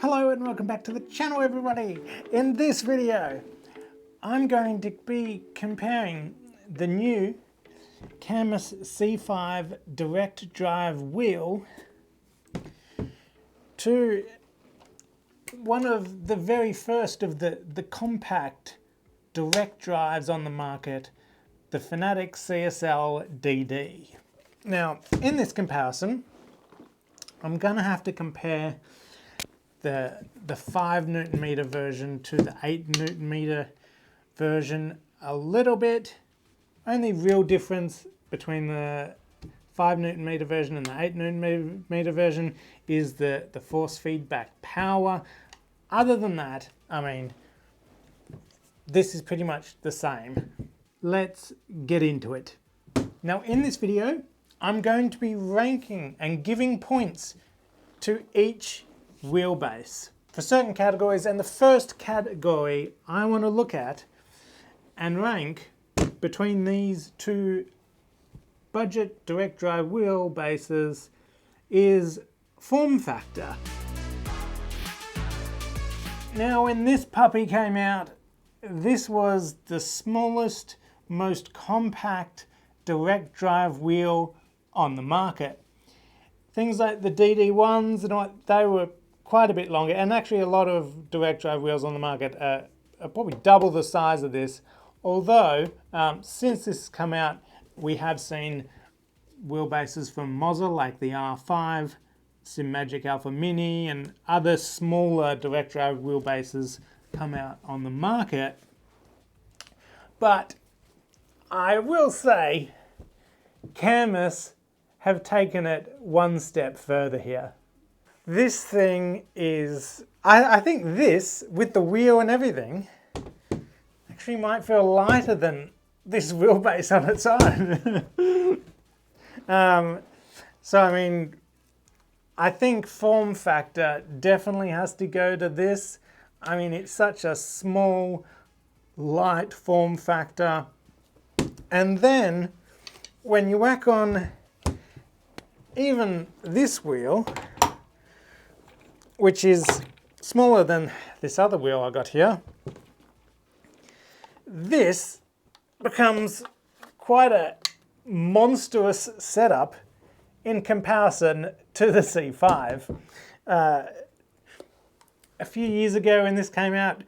Hello and welcome back to the channel, everybody. In this video I'm going to be comparing the new Cammus C5 direct drive wheel to one of the very first of the compact direct drives on the market, the Fanatec CSL DD. Now, in this comparison, I'm going to have to compare the 5 Newton meter version to the 8 Newton meter version a little bit. Only real difference between the 5 Newton meter version and the 8 Newton meter version is the force feedback power. Other than that, I mean, this is pretty much the same. Let's get into it. Now, in this video, I'm going to be ranking and giving points to each wheelbase for certain categories, and the first category I want to look at and rank between these two budget direct drive wheelbases is form factor. Now, when this puppy came out, this was the smallest, most compact direct drive wheel on the market. Things like the DD1s, they were quite a bit longer, and actually a lot of direct drive wheels on the market are probably double the size of this. Although, since this has come out, we have seen wheelbases from Mozza like the R5, SimMagic Alpha Mini, and other smaller direct drive wheelbases come out on the market. But I will say, Cammus have taken it one step further here. This thing is, I think this, with the wheel and everything, actually might feel lighter than this wheelbase on its own. So I mean, I think form factor definitely has to go to this. I mean, it's such a small, light form factor. And then when you whack on even this wheel, which is smaller than this other wheel I got here, this becomes quite a monstrous setup in comparison to the C5. A few years ago when this came out,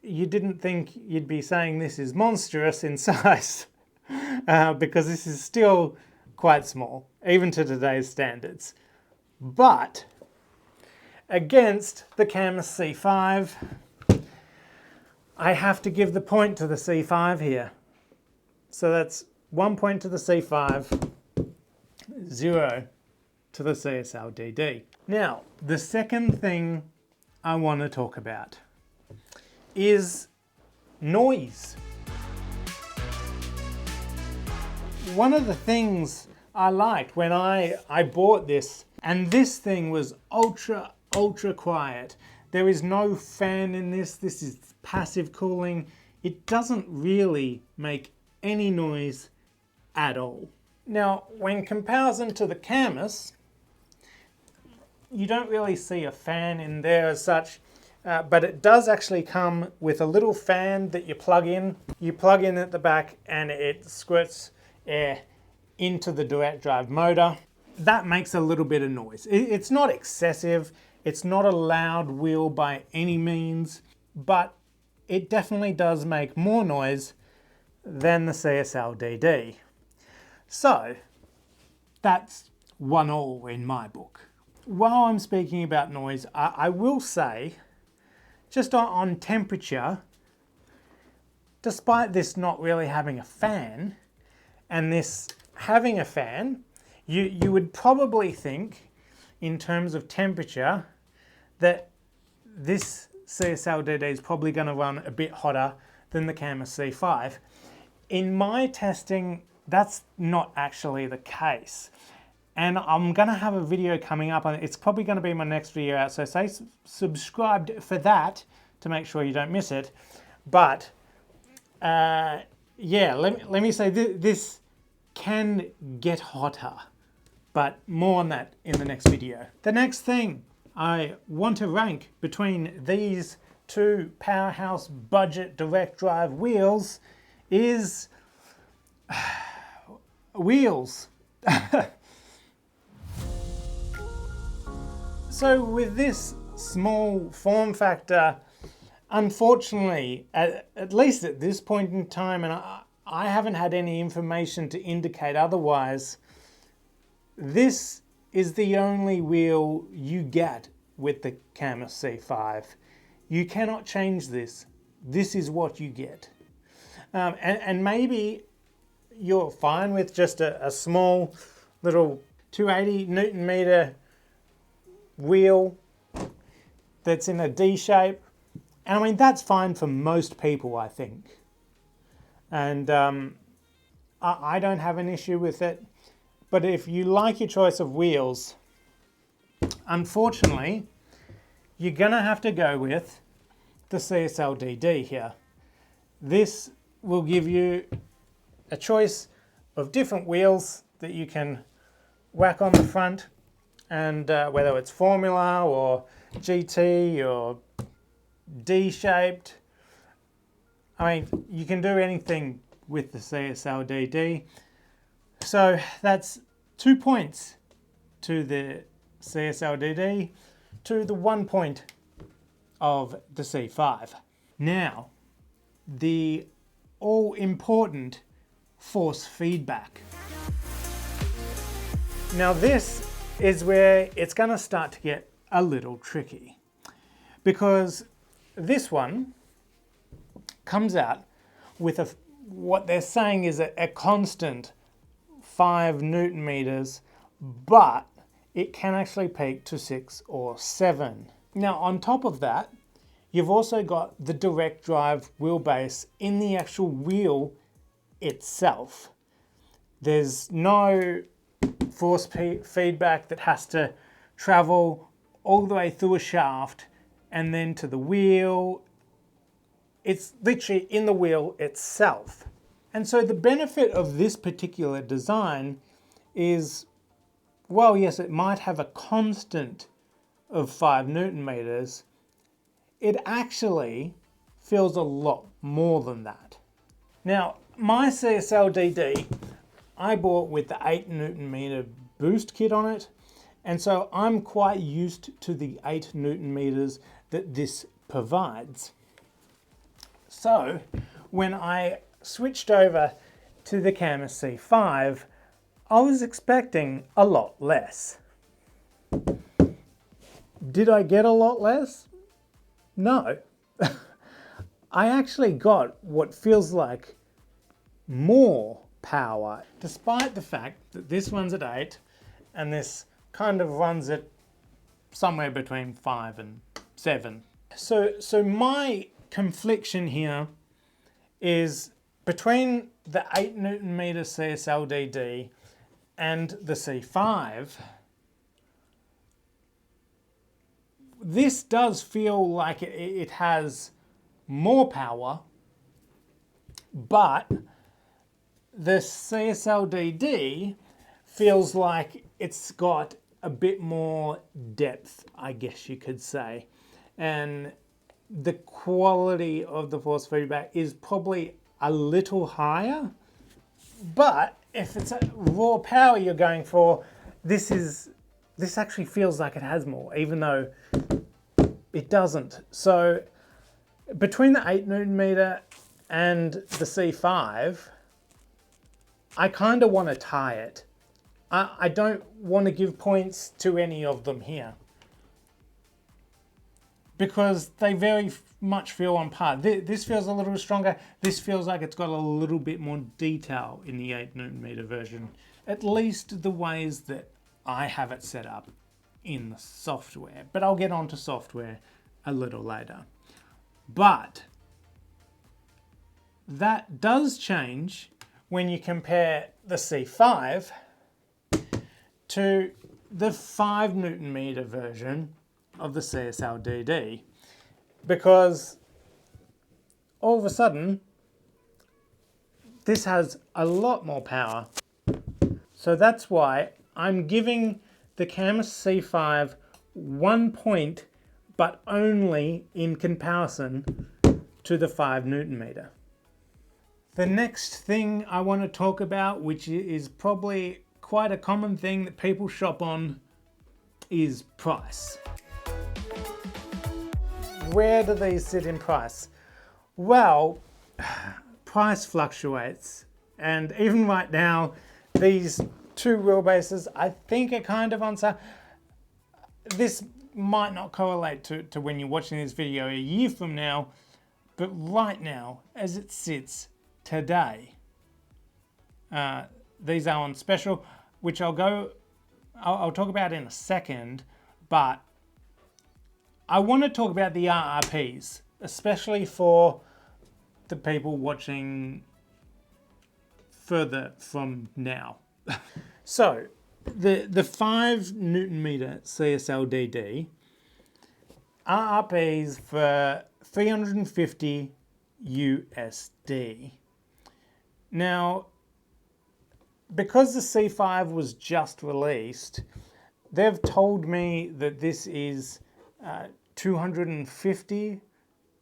you didn't think you'd be saying this is monstrous in size because this is still quite small, even to today's standards. But against the Cammus C5, I have to give the point to the C5 here. So that's 1 point to the C5, 0 to the CSL DD. Now, the second thing I want to talk about is noise. One of the things I liked when I bought this, and this thing was ultra quiet. There is no fan in this. This is passive cooling. It doesn't really make any noise at all. Now, when comparison to the Cammus, you don't really see a fan in there as such, but it does actually come with a little fan that you plug in. You plug in at the back and it squirts air into the direct drive motor. That makes a little bit of noise. It's not excessive. It's not a loud wheel by any means, but it definitely does make more noise than the CSL DD. So that's 1-1 in my book. While I'm speaking about noise, I will say, just on temperature, despite this not really having a fan, and this having a fan, you would probably think, in terms of temperature, that this CSL DD is probably going to run a bit hotter than the Cammus C5. In my testing, that's not actually the case. And I'm going to have a video coming up, and it's probably going to be my next video out, so stay subscribed for that to make sure you don't miss it. But yeah, let me say this can get hotter, but more on that in the next video. The next thing I want to rank between these two powerhouse budget direct drive wheels is wheels. So with this small form factor, unfortunately, at least at this point in time, and I haven't had any information to indicate otherwise, this is the only wheel you get with the Cammus C5. You cannot change this. This is what you get. And maybe you're fine with just a small little 280 Newton meter wheel that's in a D shape. And I mean, that's fine for most people, I think. And I don't have an issue with it. But if you like your choice of wheels, unfortunately, you're gonna have to go with the CSL DD here. This will give you a choice of different wheels that you can whack on the front, and whether it's Formula or GT or D-shaped, I mean, you can do anything with the CSL DD. So that's 2 points to the CSL DD, to the 1 point of the C5. Now, the all-important force feedback. Now this is where it's going to start to get a little tricky, because this one comes out with what they're saying is a constant 5 Newton meters, but it can actually peak to 6 or 7. Now on top of that, you've also got the direct drive wheelbase in the actual wheel itself. There's no force feedback that has to travel all the way through a shaft and then to the wheel. It's literally in the wheel itself. And so the benefit of this particular design is, well, yes, it might have a constant of 5 Newton meters. It actually feels a lot more than that. Now, my CSL DD, I bought with the 8 Newton meter boost kit on it, and so I'm quite used to the 8 Newton meters that this provides. So when I switched over to the Cammus C5, I was expecting a lot less. Did I get a lot less? No. I actually got what feels like more power, despite the fact that this one's at 8 and this kind of runs at somewhere between 5 and 7. So my confliction here is between the 8 Newton meter CSL DD and the C5. This does feel like it has more power, but the CSL DD feels like it's got a bit more depth, I guess you could say. And the quality of the force feedback is probably a little higher, but if it's a raw power you're going for, this actually feels like it has more, even though it doesn't. So between the 8 Newton meter and the C5, I kind of want to tie it. I don't want to give points to any of them here, because they very much feel on par. This feels a little stronger. This feels like it's got a little bit more detail in the 8 Newton meter version, at least the ways that I have it set up in the software. But I'll get onto software a little later. But that does change when you compare the C5 to the 5 Newton meter version of the CSL DD, because all of a sudden this has a lot more power. So that's why I'm giving the Cammus C5 1 point, but only in comparison to the 5 Newton meter. The next thing I want to talk about, which is probably quite a common thing that people shop on, is price. Where do these sit in price? Well, price fluctuates, and even right now, these two wheelbases I think are kind of on sale. This might not correlate to when you're watching this video a year from now, but right now, as it sits today, these are on special, which I'll talk about in a second, but I want to talk about the RRPs, especially for the people watching further from now. So, the 5 Newton meter CSL DD RRPs for $350 USD. Now, because the C5 was just released, they've told me that this is $250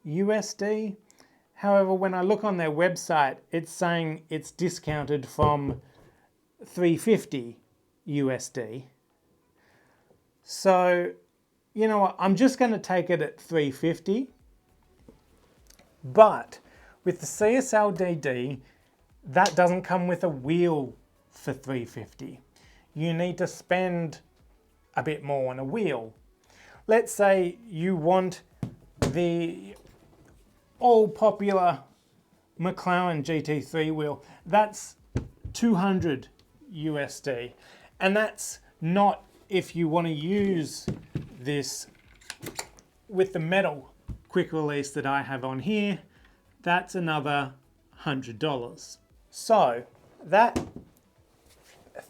USD. However, when I look on their website, it's saying it's discounted from $350 USD. So, you know what, I'm just going to take it at $350. But with the CSL DD, that doesn't come with a wheel for $350. You need to spend a bit more on a wheel. Let's say you want the all popular McLaren GT3 wheel. That's $200 USD. And that's not if you want to use this with the metal quick release that I have on here. That's another $100. So that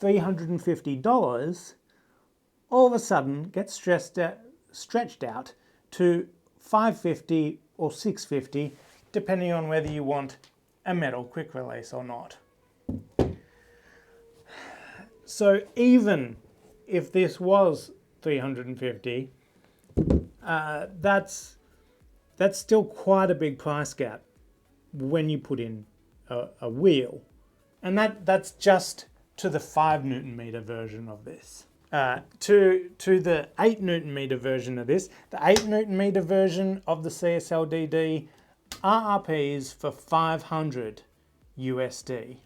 $350 all of a sudden gets stretched out to $550 or $650, depending on whether you want a metal quick release or not. So even if this was $350, that's still quite a big price gap when you put in a wheel. And that's just to the 5 Newton meter version of this. To the 8 Newton meter version of this, the 8 Newton meter version of the CSL DD RRPs for $500 USD.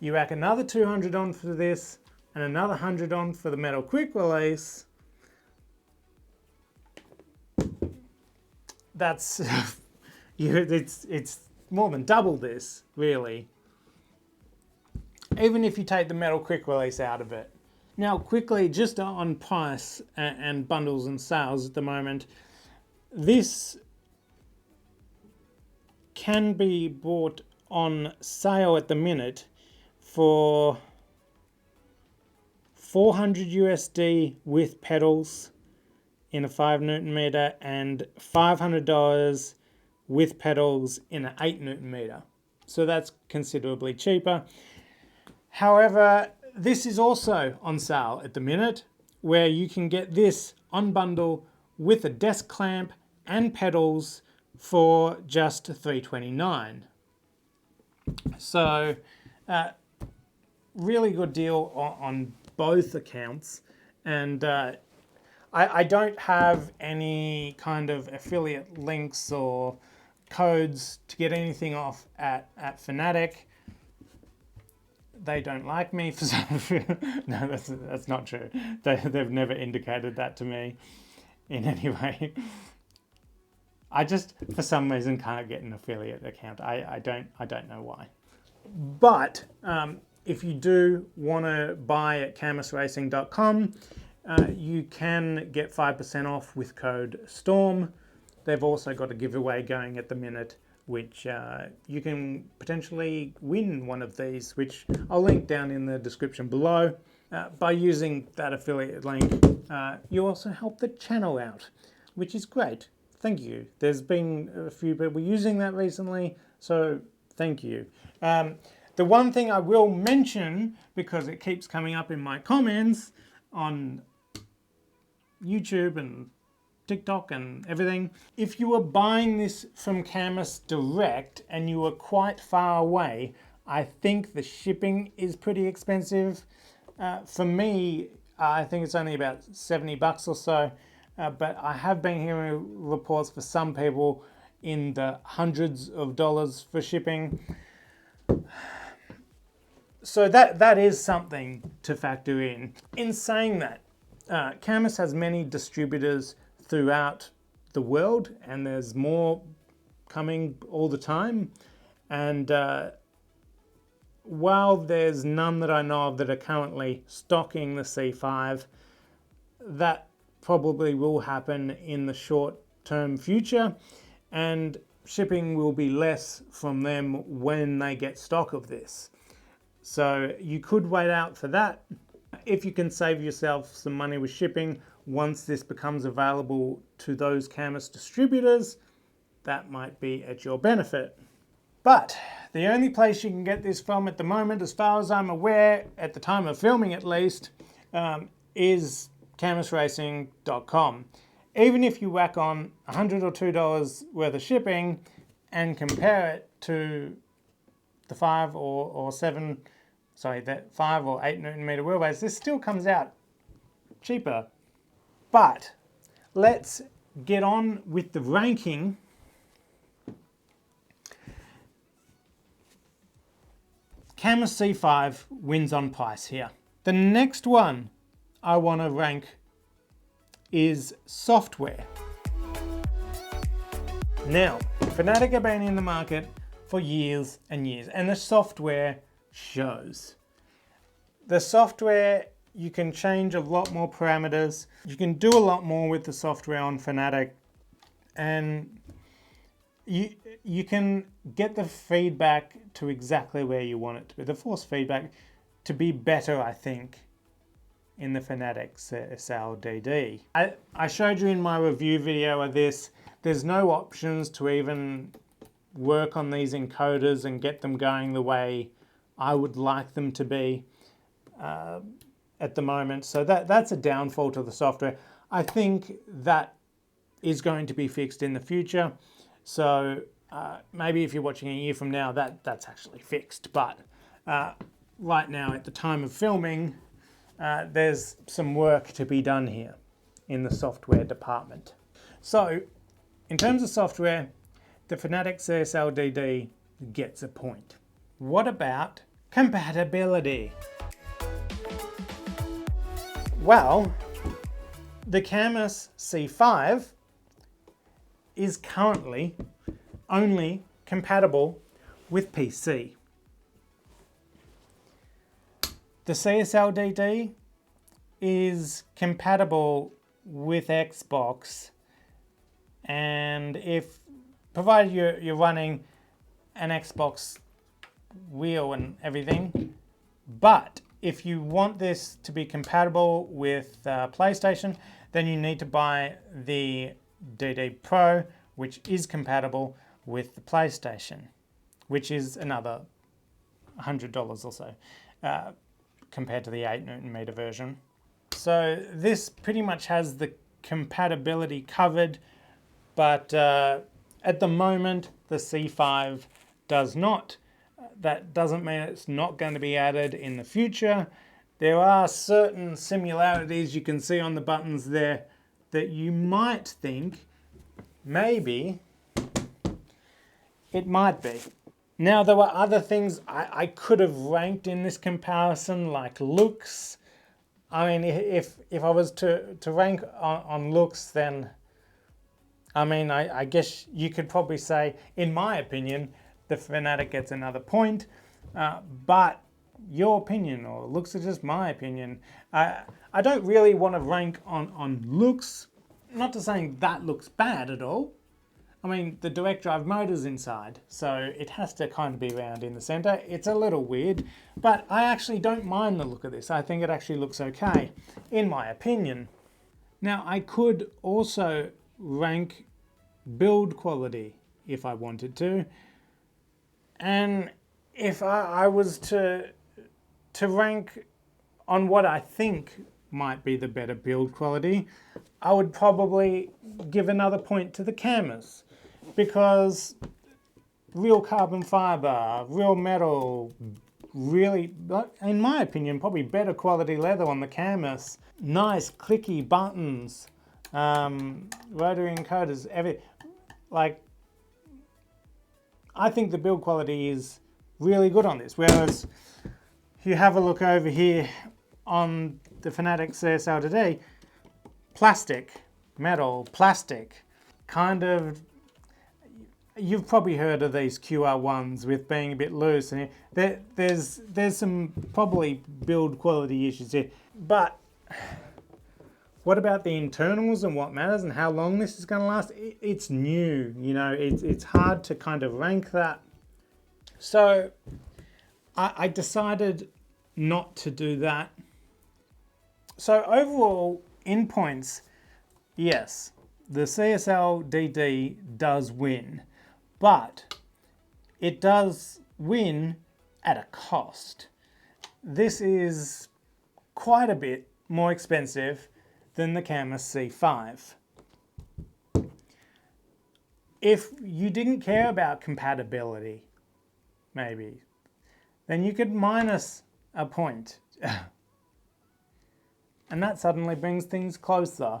You rack another $200 on for this and another $100 on for the metal quick release. That's it's more than double this, really. Even if you take the metal quick release out of it. Now, quickly, just on price and bundles and sales at the moment, this can be bought on sale at the minute for $400 USD with pedals in a 5 Newton meter and $500 with pedals in an 8 Newton meter. So that's considerably cheaper. However, this is also on sale at the minute, where you can get this on bundle with a desk clamp and pedals for just $329. So, really good deal on both accounts. And I don't have any kind of affiliate links or codes to get anything off at Fanatec. They don't like me for some. No, that's not true. They've never indicated that to me in any way. I just, for some reason, can't get an affiliate account. I don't know why. But if you do want to buy at cammusracing.com, you can get 5% off with code STORM. They've also got a giveaway going at the minute, which you can potentially win one of these, which I'll link down in the description below. By using that affiliate link, you also help the channel out, which is great. Thank you. There's been a few people using that recently, so thank you. The one thing I will mention, because it keeps coming up in my comments on YouTube and TikTok and everything. If you were buying this from Cammus direct and you were quite far away, I think the shipping is pretty expensive. For me, I think it's only about 70 bucks or so, but I have been hearing reports for some people in the hundreds of dollars for shipping. So that is something to factor in. In saying that, Cammus has many distributors throughout the world, and there's more coming all the time. And while there's none that I know of that are currently stocking the C5, that probably will happen in the short-term future, and shipping will be less from them when they get stock of this. So you could wait out for that. If you can save yourself some money with shipping once this becomes available to those Cammus distributors, that might be at your benefit. But the only place you can get this from at the moment, as far as I'm aware, at the time of filming at least, is cammusracing.com. Even if you whack on $100 or $2 worth of shipping and compare it to the 5 or 8 Newton meter wheelbase, this still comes out cheaper. But let's get on with the ranking. Cammus C5 wins on price here. The next one I want to rank is software. Now, Fanatec have been in the market for years and years, and the software shows. The software, you can change a lot more parameters. You can do a lot more with the software on Fanatec, and you can get the feedback to exactly where you want it to be. The force feedback to be better, I think, in the Fanatec CSL DD. I showed you in my review video of this, there's no options to even work on these encoders and get them going the way I would like them to be at the moment. So that's a downfall to the software. I think that is going to be fixed in the future. So maybe if you're watching a year from now, that's actually fixed. But right now, at the time of filming, there's some work to be done here in the software department. So in terms of software, the Fanatec CSL DD gets a point. What about compatibility? Well, the Cammus C5 is currently only compatible with PC. The CSL DD is compatible with Xbox, and if provided you're running an Xbox wheel and everything, but if you want this to be compatible with PlayStation, then you need to buy the DD Pro, which is compatible with the PlayStation, which is another $100 or so compared to the 8 Newton meter version. So this pretty much has the compatibility covered, but at the moment the C5 does not. That doesn't mean it's not going to be added in the future. There are certain similarities you can see on the buttons there that you might think maybe it might be. Now, there were other things I could have ranked in this comparison, like looks. I mean, if I was to rank on looks, then I mean, I guess you could probably say, in my opinion, the Fanatec gets another point, but your opinion, or looks are just my opinion. I don't really want to rank on looks, not to saying that looks bad at all. I mean, the direct drive motor's inside, so it has to kind of be round in the center. It's a little weird, but I actually don't mind the look of this. I think it actually looks okay, in my opinion. Now, I could also rank build quality if I wanted to. And if I was to rank on what I think might be the better build quality. I would probably give another point to the Cammus, because real carbon fiber, real metal, really, in my opinion, probably better quality leather on the Cammus. Nice clicky buttons, rotary encoders, like, I think the build quality is really good on this. Whereas if you have a look over here on the Fanatec CSL DD, plastic, metal, plastic, kind of, you've probably heard of these QR1s with being a bit loose, and there's some probably build quality issues here. But what about the internals and what matters and how long this is going to last? It's new, you know, it's hard to kind of rank that. So I decided not to do that. So overall, in points, yes, the CSL DD does win, but it does win at a cost. This is quite a bit more expensive than the Cammus C5. If you didn't care about compatibility, maybe, then you could minus a point. And that suddenly brings things closer.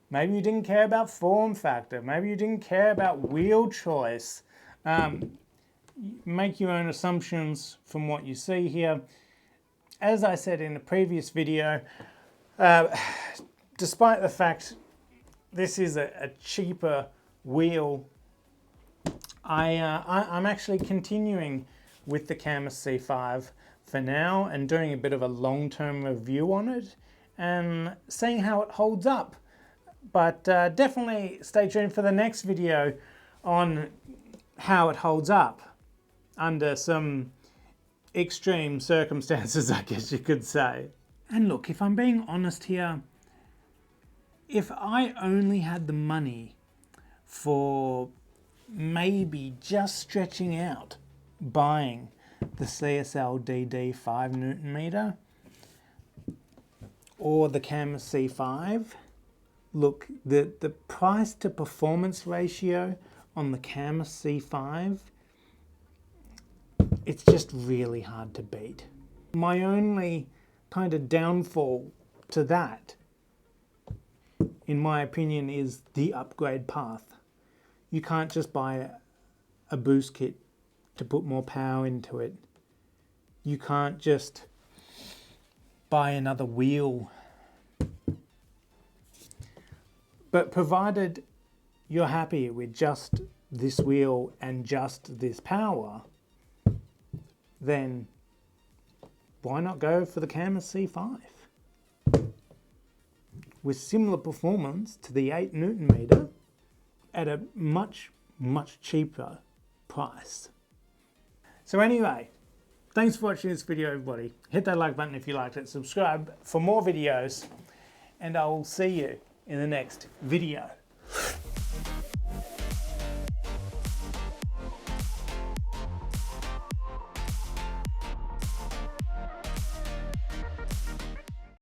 Maybe you didn't care about form factor. Maybe you didn't care about wheel choice. Make your own assumptions from what you see here. As I said in the previous video, despite the fact this is a cheaper wheel, I'm actually continuing with the Cammus C5 for now and doing a bit of a long-term review on it and seeing how it holds up. But definitely stay tuned for the next video on how it holds up under some extreme circumstances, I guess you could say. And look, if I'm being honest here, if I only had the money for maybe just stretching out buying the CSL DD 5 Nm or the Cammus C5, look, the price to performance ratio on the Cammus C5, it's just really hard to beat. My only kind of downfall to that, in my opinion, is the upgrade path. You can't just buy a boost kit to put more power into it. You can't just buy another wheel. But provided you're happy with just this wheel and just this power, then why not go for the Cammus C5? With similar performance to the 8 Nm at a much, much cheaper price. So anyway, thanks for watching this video, everybody. Hit that like button if you liked it, subscribe for more videos, and I will see you in the next video.